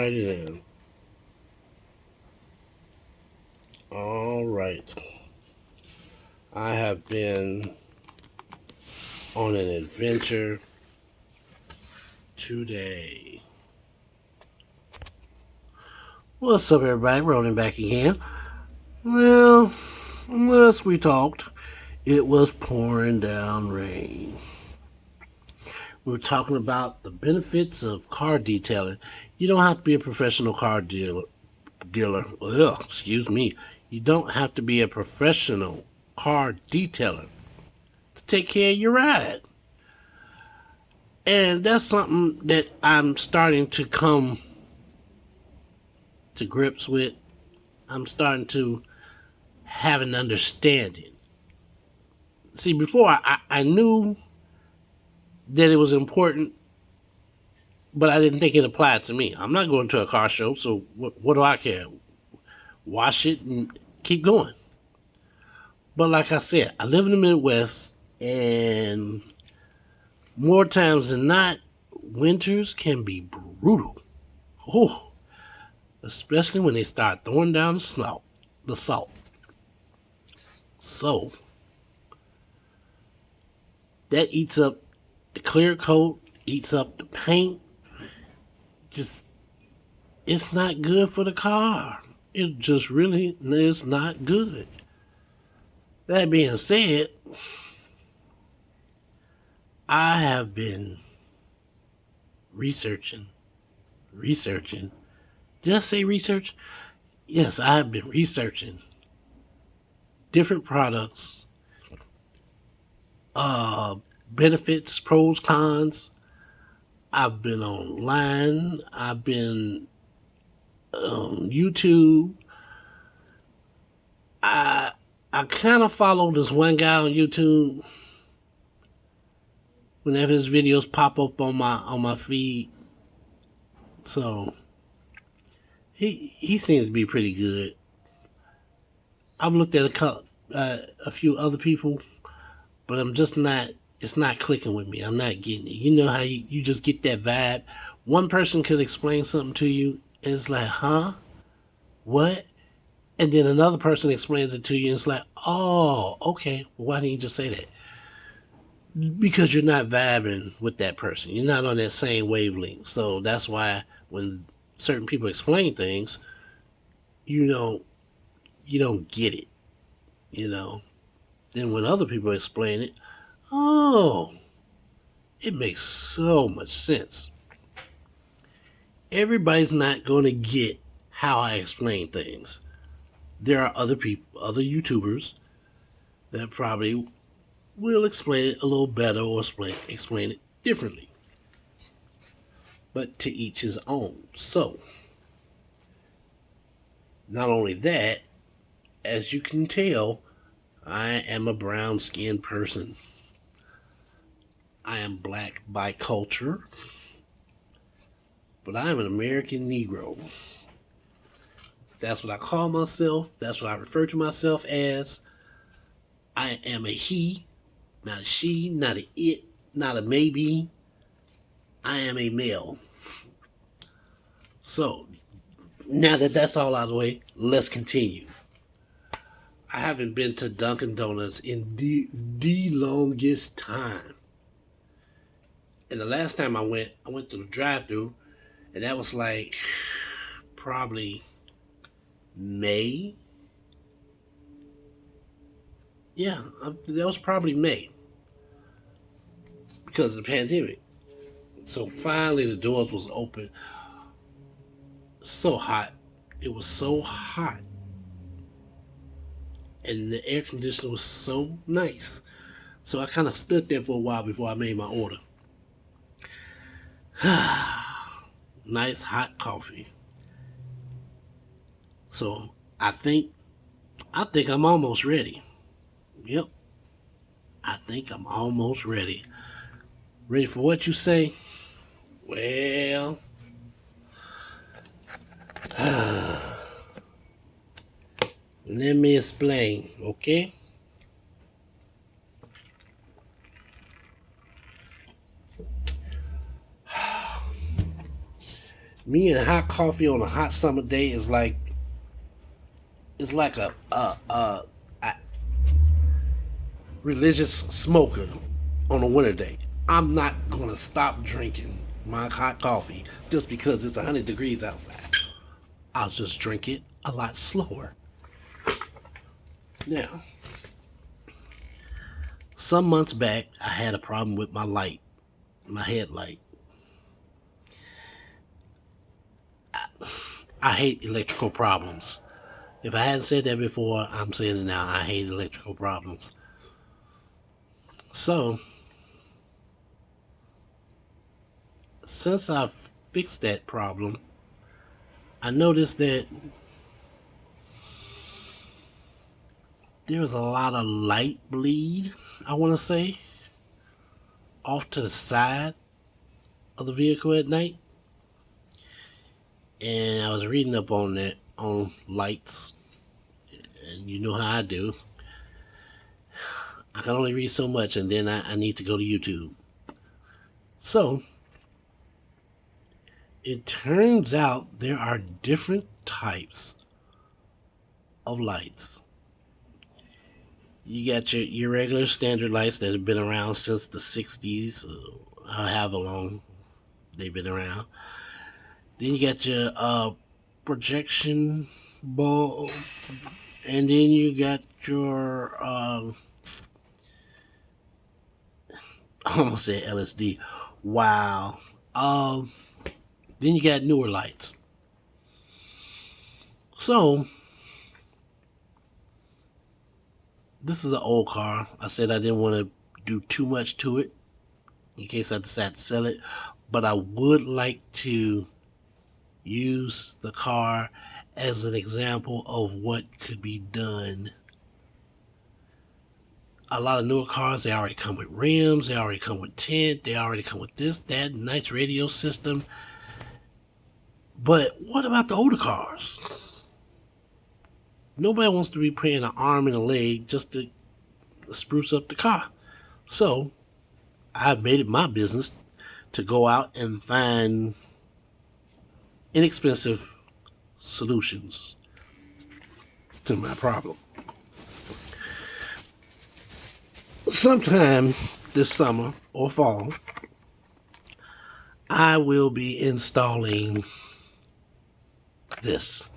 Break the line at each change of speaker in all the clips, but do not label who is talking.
Alrighty then. Alright. I have been on an adventure today. What's up, everybody? Rolling back again. Well, last we talked, it was pouring down rain. We were talking about the benefits of car detailing. You don't have to be a professional car dealer. Ugh, excuse me. You don't have to be a professional car detailer to take care of your ride. And that's something that I'm starting to come to grips with. I'm starting to have an understanding. See, before I knew that it was important, but I didn't think it applied to me. I'm not going to a car show, so what do I care? Wash it and keep going. But like I said, I live in the Midwest, and more times than not, winters can be brutal. Oh, especially when they start throwing down the salt. So that eats up the clear coat, eats up the paint. Just it's not good for the car. It just really is not good. That being said, I have been researching. Did I say research? Yes, I have been researching different products, benefits, pros, cons. I've been online. I've been YouTube. I kind of follow this one guy on YouTube. Whenever his videos pop up on my feed, so he seems to be pretty good. I've looked at a few other people, but I'm just not. It's not clicking with me. I'm not getting it. You know how you just get that vibe. One person could explain something to you, and it's like, huh, what? And then another person explains it to you, and it's like, oh, okay. Well, why didn't you just say that? Because you're not vibing with that person. You're not on that same wavelength. So that's why when certain people explain things, you don't get it. You know. Then when other people explain it, oh, it makes so much sense. Everybody's not going to get how I explain things. There are other people, other YouTubers that probably will explain it a little better or explain it differently. But to each his own. So, not only that, as you can tell, I am a brown skinned person. I am black by culture, but I am an American Negro. That's what I call myself. That's what I refer to myself as. I am a he, not a she, not a it, not a maybe. I am a male. So, now that that's all out of the way, let's continue. I haven't been to Dunkin' Donuts in the longest time. And the last time I went to the drive-thru, and that was like probably May. Yeah, that was probably May because of the pandemic. So finally, the doors was open. So hot. It was so hot, and the air conditioner was so nice. So I kind of stood there for a while before I made my order. Nice hot coffee. So I think I'm almost ready. Yep, I think I'm almost ready. Ready for what you say? Well, let me explain, okay? Me and hot coffee on a hot summer day is like a religious smoker on a winter day. I'm not gonna stop drinking my hot coffee just because it's 100 degrees outside. I'll just drink it a lot slower. Now, some months back, I had a problem with my headlight. I hate electrical problems. If I hadn't said that before, I'm saying it now. I hate electrical problems. So, since I've fixed that problem, I noticed that there's a lot of light bleed, I want to say, off to the side of the vehicle at night. And I was reading up on that, on lights, and you know how I do. I can only read so much, and then I need to go to YouTube. So, it turns out there are different types of lights. You got your regular standard lights that have been around since the 60s, however long they've been around. Then you got your projection bulb, and then you got your I almost said LSD. Wow. Then you got newer lights. So this is an old car. I said I didn't want to do too much to it in case I decide to sell it, but I would like to use the car as an example of what could be done. A lot of newer cars, they already come with rims, they already come with tint, they already come with this, that, nice radio system. But what about the older cars? Nobody wants to be paying an arm and a leg just to spruce up the car. So I've made it my business to go out and find inexpensive solutions to my problem. Sometime this summer or fall, I will be installing this.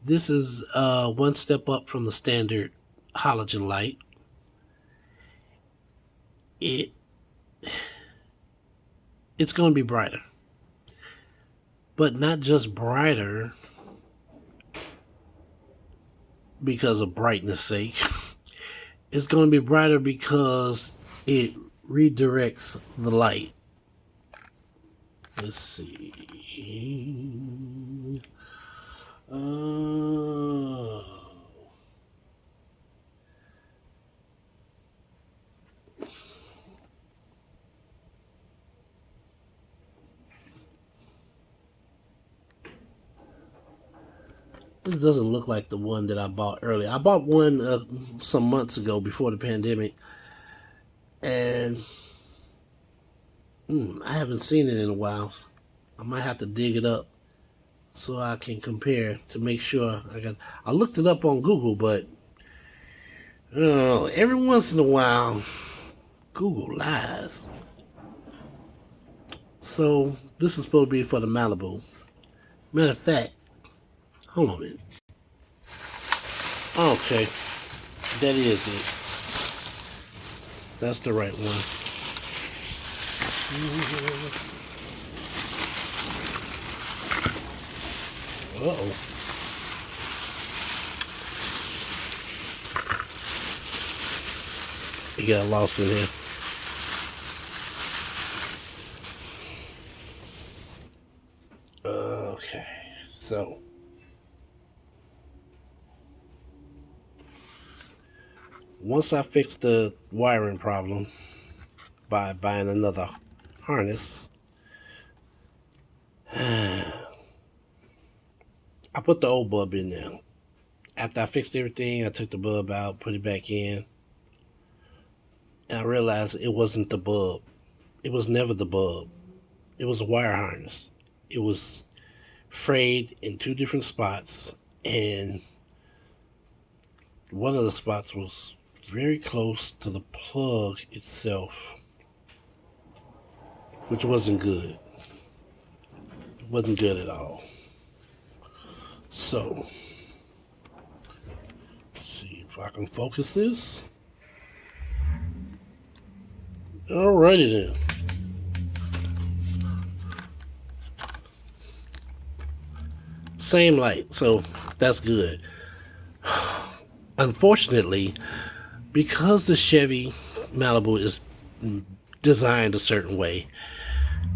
This is one step up from the standard halogen light. It's going to be brighter, but not just brighter because of brightness sake. It's going to be brighter because it redirects the light. Let's see. This doesn't look like the one that I bought earlier. I bought one some months ago before the pandemic, and I haven't seen it in a while. I might have to dig it up so I can compare to make sure. I looked it up on Google, but every once in a while, Google lies. So this is supposed to be for the Malibu. Matter of fact, hold on a minute. Okay, that is it. That's the right one. Uh-oh. You got lost in here. Okay, so once I fix the wiring problem by buying another harness, I put the old bulb in there. After I fixed everything, I took the bulb out, put it back in, and I realized it wasn't the bulb. It was never the bulb. It was a wire harness. It was frayed in two different spots, and one of the spots was very close to the plug itself, which wasn't good. It wasn't good at all. So, let's see if I can focus this. Alrighty then. Same light, so that's good. Unfortunately, because the Chevy Malibu is designed a certain way,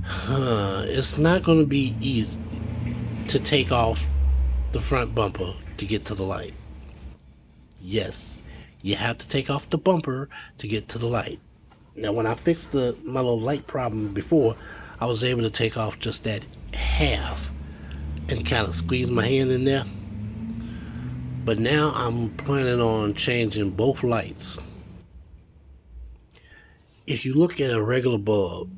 it's not going to be easy to take off the front bumper to get to the light. Yes, you have to take off the bumper to get to the light. Now, when I fixed my little light problem before, I was able to take off just that half and kind of squeeze my hand in there. But now I'm planning on changing both lights. If you look at a regular bulb,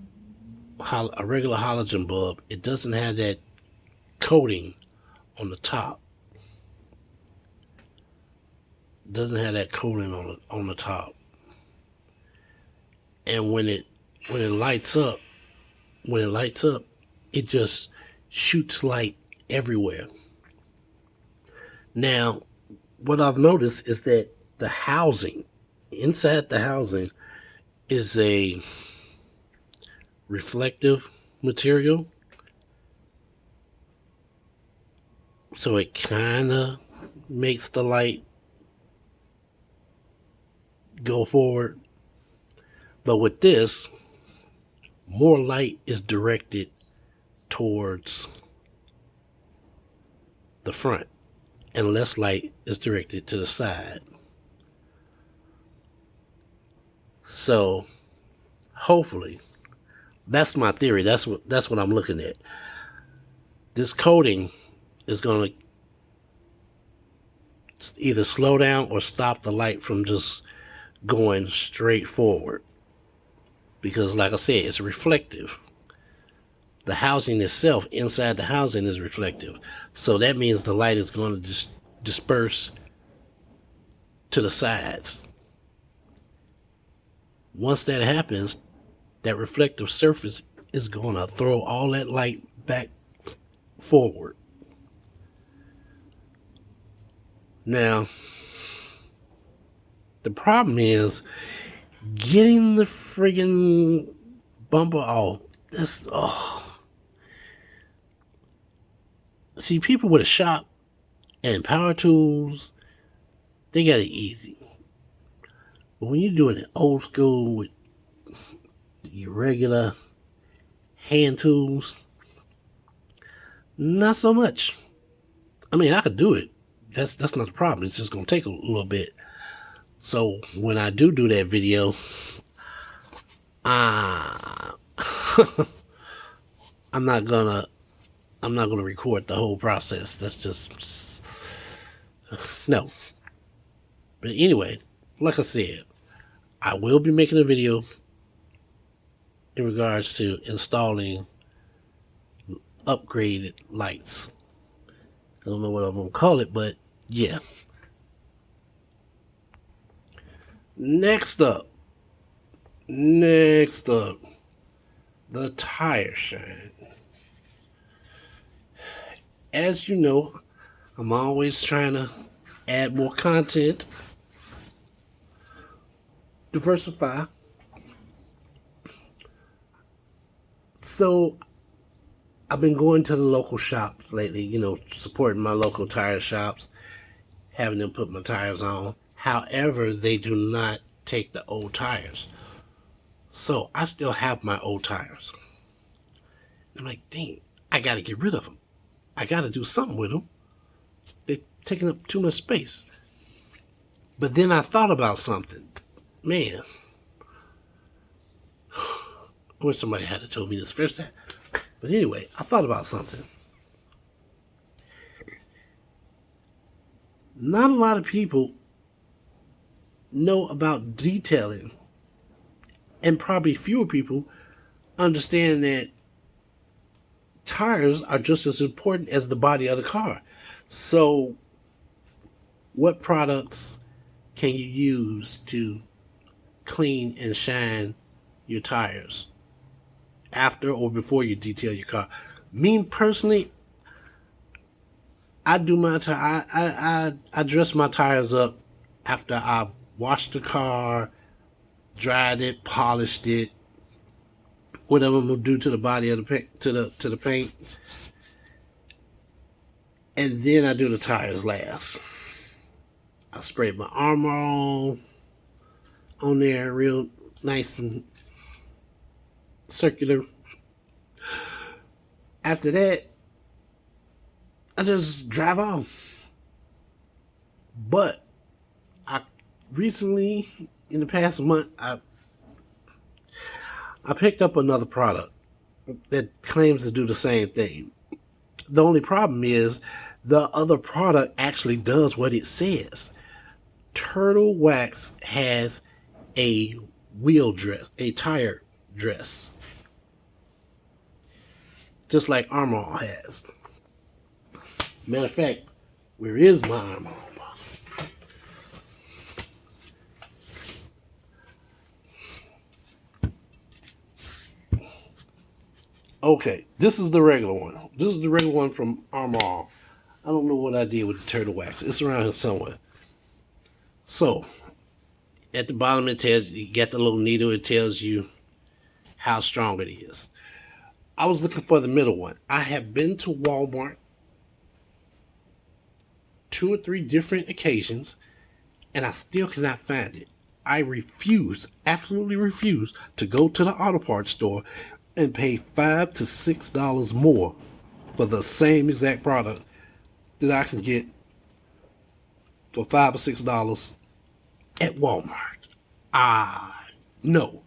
a regular halogen bulb, it doesn't have that coating on the top. It doesn't have that coating on the top. And when it lights up, it just shoots light everywhere. Now, what I've noticed is that the housing, inside the housing, is a reflective material. So it kind of makes the light go forward. But with this, more light is directed towards the front and less light is directed to the side. So hopefully, that's my theory. That's what I'm looking at. This coating is going to either slow down or stop the light from just going straight forward. Because like I said, it's reflective. The housing itself, inside the housing, is reflective. So that means the light is going to just disperse to the sides. Once that happens, that reflective surface is going to throw all that light back forward. Now, the problem is getting the friggin' bumper off. See, people with a shop and power tools, they got it easy. But when you're doing it old school with your regular hand tools, not so much. I mean, I could do it. That's not the problem. It's just gonna take a little bit. So when I do that video, I'm not gonna record the whole process. That's just no. But anyway, like I said, I will be making a video in regards to installing upgraded lights. I don't know what I'm gonna call it, but yeah. Next up, the tire shine. As you know, I'm always trying to add more content, diversify. So I've been going to the local shops lately, supporting my local tire shops, having them put my tires on. However, they do not take the old tires. So I still have my old tires. I'm like, dang, I gotta get rid of them. I gotta do something with them. They're taking up too much space. But then I thought about something. Man, I wish somebody had told me this first time. But anyway, I thought about something. Not a lot of people know about detailing, and probably fewer people understand that tires are just as important as the body of the car. So, what products can you use to clean and shine your tires after or before you detail your car? Me personally, I do my I dress my tires up after I've washed the car, dried it, polished it, whatever I'm gonna do to the body of the paint, to the paint, and then I do the tires last. I spray my Armor on there, real nice and circular. After that, I just drive off. But I recently, in the past month, I picked up another product that claims to do the same thing. The only problem is the other product actually does what it says. Turtle Wax has a wheel dress, a tire dress, just like Armor has. Matter of fact, where is my Armor? Okay, this is the regular one. This is the regular one from Armor. I don't know what I did with the Turtle Wax. It's around here somewhere. So, at the bottom it tells you get the little needle. It tells you how strong it is. I was looking for the middle one. I have been to Walmart 2 or 3 different occasions, and I still cannot find it. I refuse, absolutely refuse, to go to the auto parts store and pay $5 to $6 more for the same exact product that I can get for $5 or $6 at Walmart. No.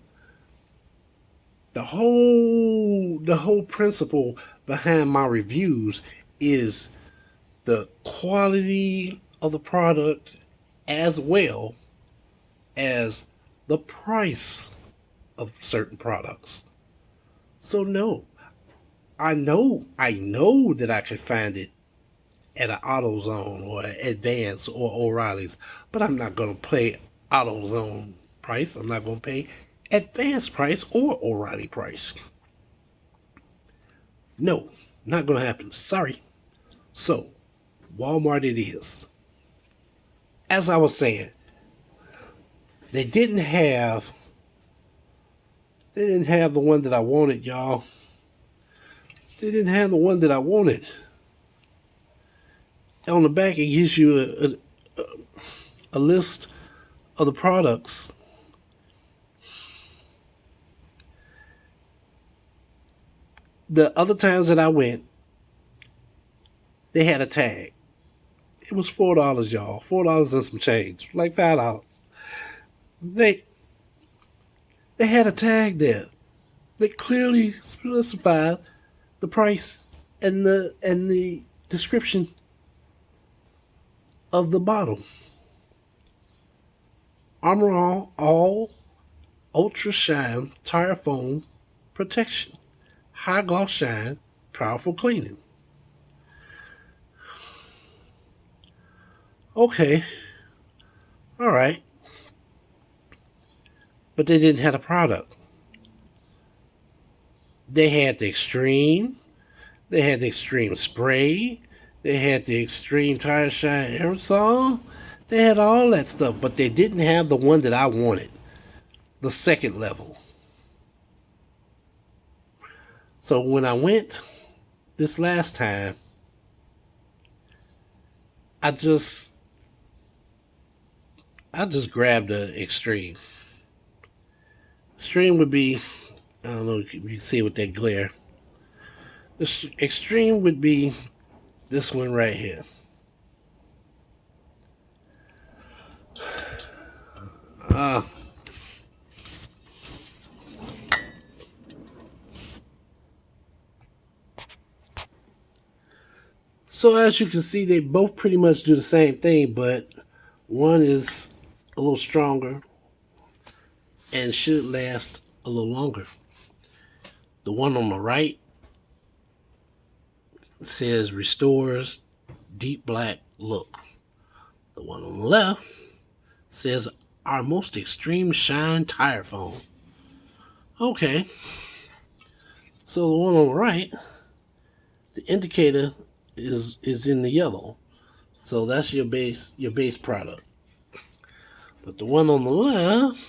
The whole principle behind my reviews is the quality of the product as well as the price of certain products. So no, I know that I could find it at an AutoZone or Advance or O'Reilly's, but I'm not gonna pay AutoZone price. I'm not gonna pay Advance price or O'Reilly price. No, not gonna happen. Sorry. So, Walmart it is. As I was saying, they didn't have the one that I wanted, y'all. They didn't have the one that I wanted. On the back, it gives you a list of the products. The other times that I went, they had a tag. It was $4, y'all. $4 and some change, like $5. They had a tag there. They clearly specified the price and the description of the bottle. Armor All Ultra Shine Tire Foam Protection. High gloss shine, powerful cleaning. Okay. Alright. But they didn't have a product. They had the Extreme. They had the Extreme Spray. They had the Extreme Tire Shine Aerosol. They had all that stuff, but they didn't have the one that I wanted. The second level. So when I went this last time, I just grabbed the Extreme. Extreme would be, I don't know if you can see with that glare. The Extreme would be this one right here. So as you can see, they both pretty much do the same thing, but one is a little stronger and should last a little longer. The one on the right says restores deep black look. The one on the left says our most extreme shine tire foam. Okay, so the one on the right, the indicator is in the yellow, so that's your base product. But the one on the left,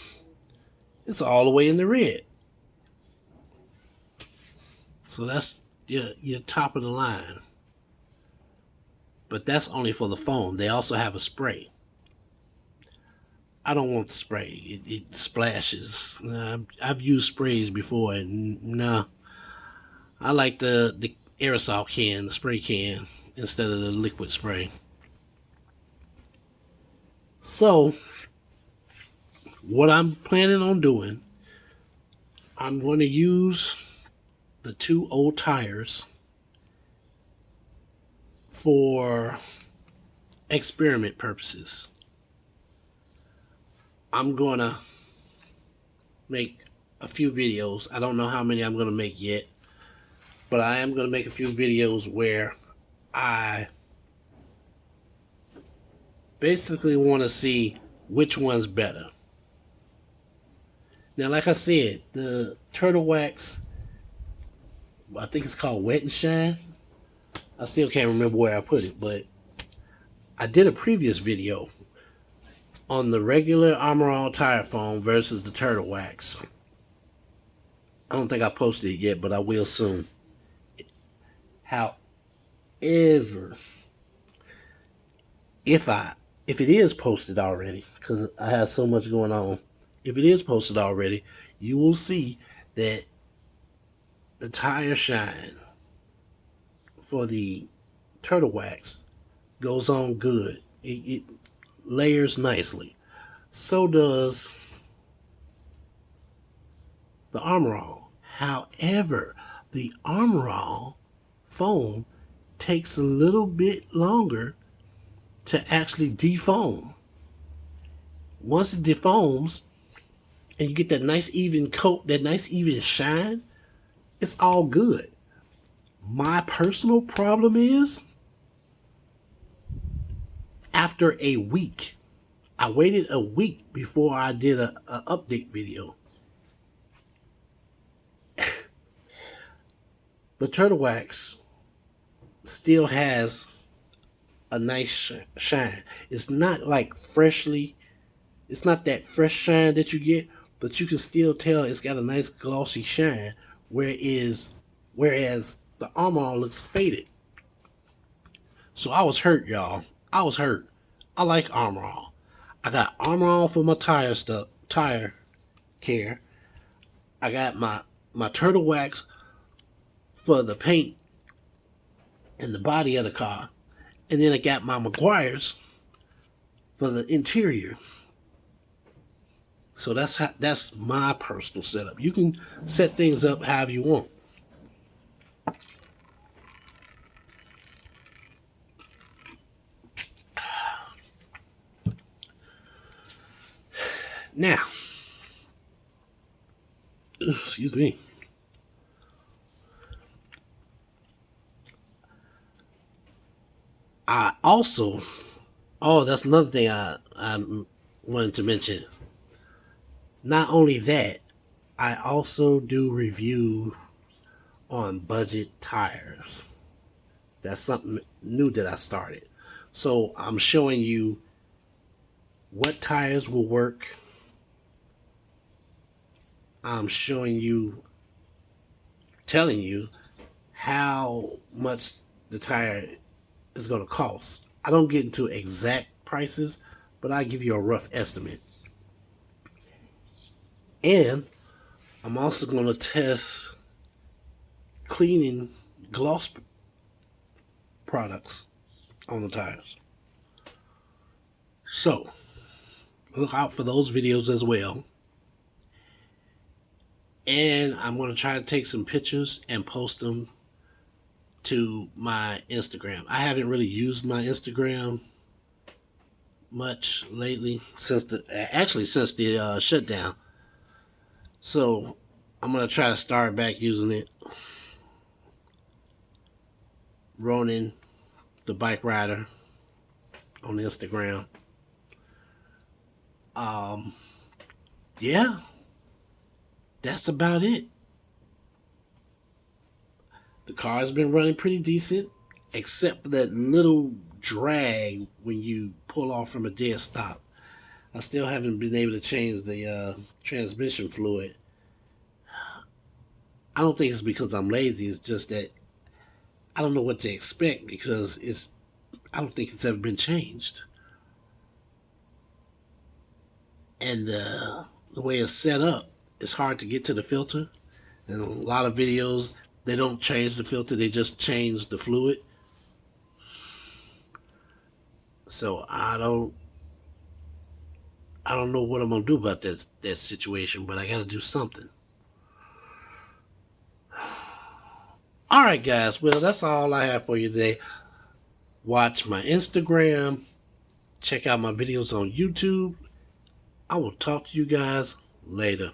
it's all the way in the red. So that's your top of the line. But that's only for the foam. They also have a spray. I don't want the spray. It splashes. I've used sprays before, and no, I like the aerosol can, the spray can, instead of the liquid spray. So, what I'm planning on doing, I'm going to use the 2 old tires for experiment purposes. I'm going to make a few videos. I don't know how many I'm going to make yet, but I am going to make a few videos where I basically want to see which one's better. Now, like I said, the Turtle Wax, I think it's called Wet and Shine. I still can't remember where I put it, but I did a previous video on the regular Armor All tire foam versus the Turtle Wax. I don't think I posted it yet, but I will soon. However, if it is posted already, because I have so much going on, if it is posted already, you will see that the tire shine for the Turtle Wax goes on good. It layers nicely. So does the Armor All. However, the Armor All foam takes a little bit longer to actually defoam. Once it defoams and you get that nice even coat, that nice even shine, it's all good. My personal problem is, after a week, I waited a week before I did a update video. The Turtle Wax still has a nice shine. It's not like it's not that fresh shine that you get, but you can still tell it's got a nice glossy shine, whereas the Armor All looks faded. So I was hurt, y'all. I was hurt. I like Armor All. I got Armor All for my tire care. I got my Turtle Wax for the paint and the body of the car. And then I got my Meguiar's for the interior. So that's my personal setup. You can set things up however you want. Now, excuse me. I also, that's another thing I wanted to mention. Not only that, I also do reviews on budget tires. That's something new that I started. So I'm showing you what tires will work. I'm showing you, telling you how much the tire is going to cost. I don't get into exact prices, but I give you a rough estimate. And I'm also going to test cleaning gloss products on the tires. So look out for those videos as well. And I'm going to try to take some pictures and post them to my Instagram. I haven't really used my Instagram much lately since the shutdown. So I'm going to try to start back using it. Ronin, the bike rider, on Instagram. Um, yeah, that's about it. The car's been running pretty decent, except for that little drag when you pull off from a dead stop. I still haven't been able to change the transmission fluid. I don't think it's because I'm lazy. It's just that I don't know what to expect because I don't think it's ever been changed. And the way it's set up, it's hard to get to the filter. And a lot of videos, they don't change the filter, they just change the fluid. So I don't know what I'm gonna do about that situation, but I gotta do something. All right, guys. Well, that's all I have for you today. Watch my Instagram. Check out my videos on YouTube. I will talk to you guys later.